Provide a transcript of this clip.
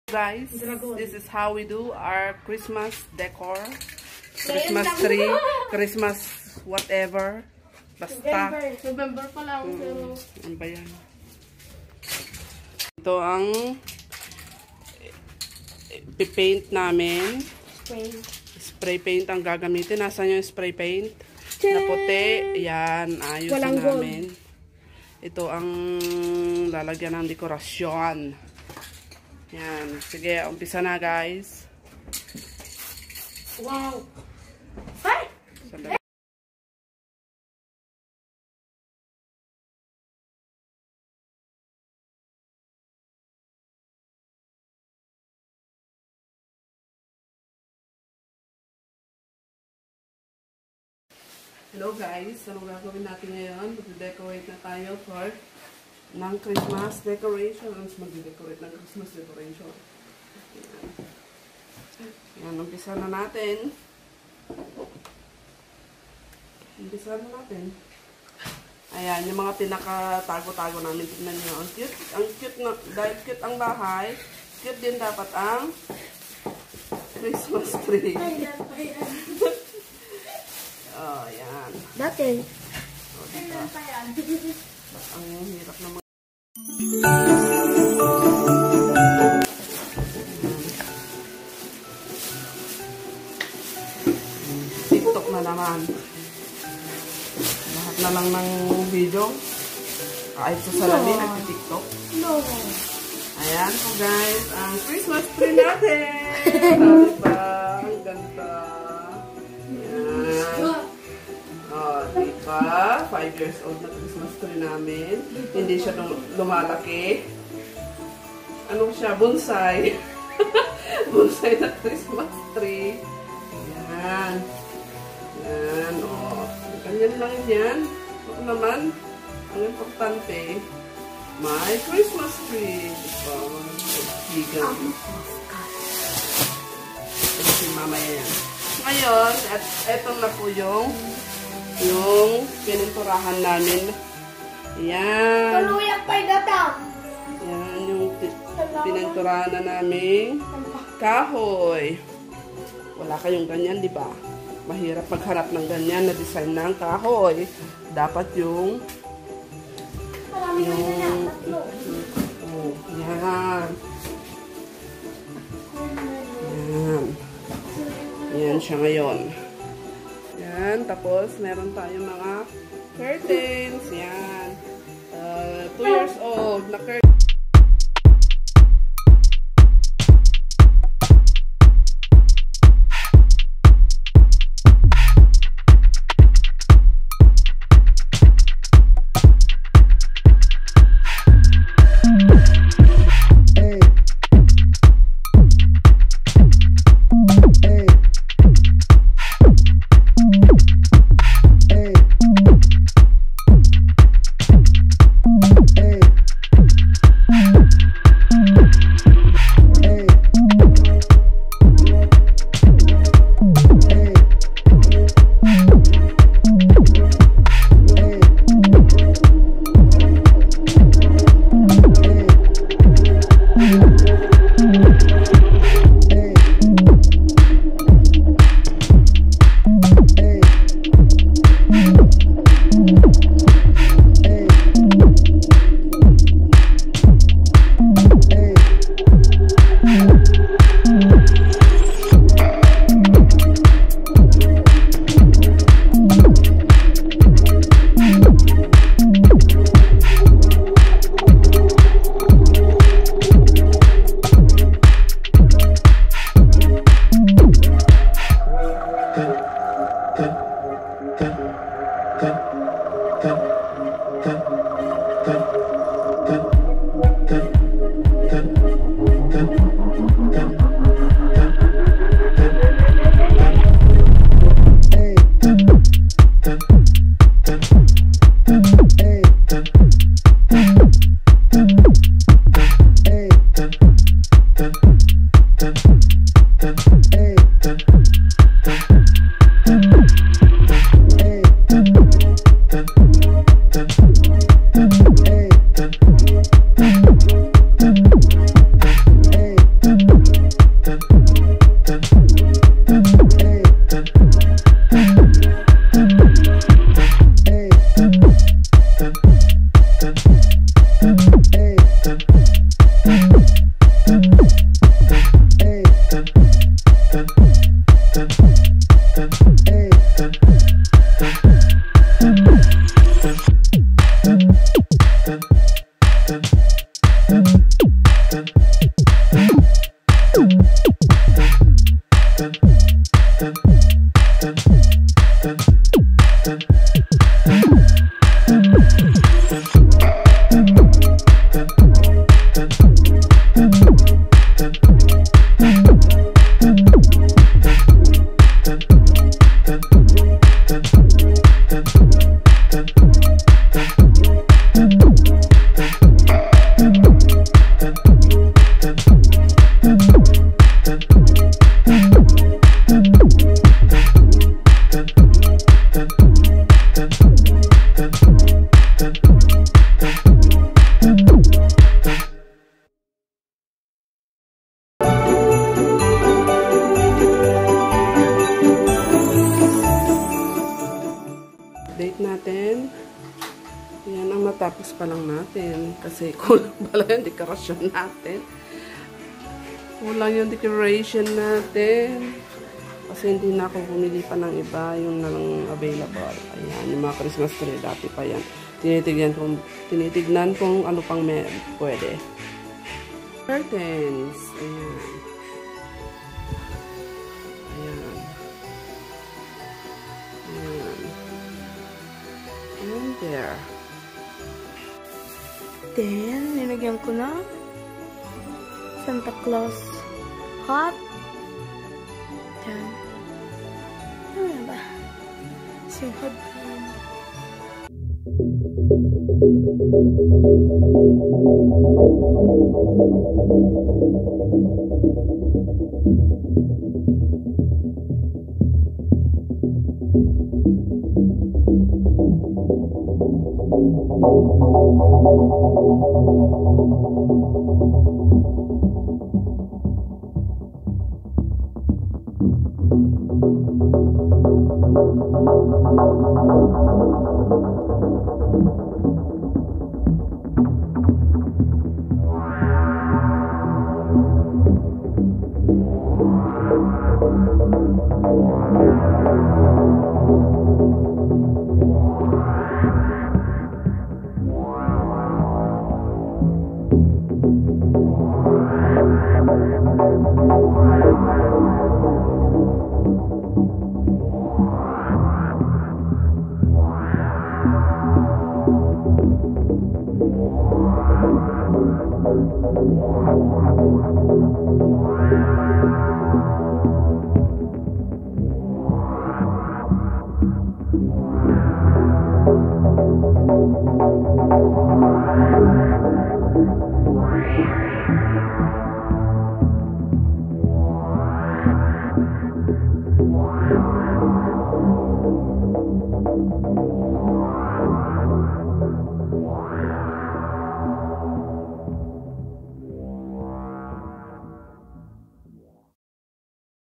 Guys, this is how we do our Christmas decor, Christmas tree, Christmas whatever. Basta. November pa lang. Ano ba yan? Ito ang pipaint namin. Spray paint ang gagamitin. Nasaan yung spray paint? Na puti. Yan. Ayos na namin. Ito ang lalagyan ng dekorasyon. Yan. Sige, umpisa na guys. Wow! Hi! Hello guys, ano gagawin natin ngayon? Mag-decorate na tayo for ng Christmas decorations. Mag-decorate ng Christmas decoration. Yan, umpisa na natin. Ayan, yung mga pinaka-tago-tago namin. Tignan nyo. Ang cute na, dahil cute ang bahay, cute din dapat ang Christmas tree. Oh, yan. Dati. Oh, diba? Ang hirap naman. TikTok na naman. Lahat na lang ng video. Kahit sa salamin, nagti-TikTok. No. Ayan po guys, ang Christmas tree natin. Diba? Ang ganda. Ayan. Oh, diba? 5 years old na Christmas tree namin. Hindi siya lumalaki. Ano siya? Bonsai. Bonsai na Christmas tree. Yan. Yan. Oh. Ganyan lang yan. Ito naman, ang importante, may Christmas tree. Diba? Higang. Ito si mamaya yan. Ngayon, at eto na po yung pininturahan namin. Yan. Tuluyan pa'y datang. Yan yung pininturahan na namin kahoy. Wala kayong ganyan, di ba? Mahirap magharap ng ganyan na design ng kahoy. Dapat yung oh, yan. Yan. Yan siya ngayon. Yan. Tapos, meron tayong mga curtains. Yan. 2 years old na curtains. natin. Yan ang matapos pa lang natin. Kasi kulang pala yung dekorasyon natin. Kulang yung decoration natin. Kasi hindi na ako bumili pa ng iba. Yung na lang available. Ayan, yung mga Christmas tree. Dati pa yan. Tinitignan kung ano pang pwede. Curtains. Ayan. Ayan. Ayan. And there. Then, nilagyan ko na Santa Claus hat. Yan. Ano ba? Sing hat.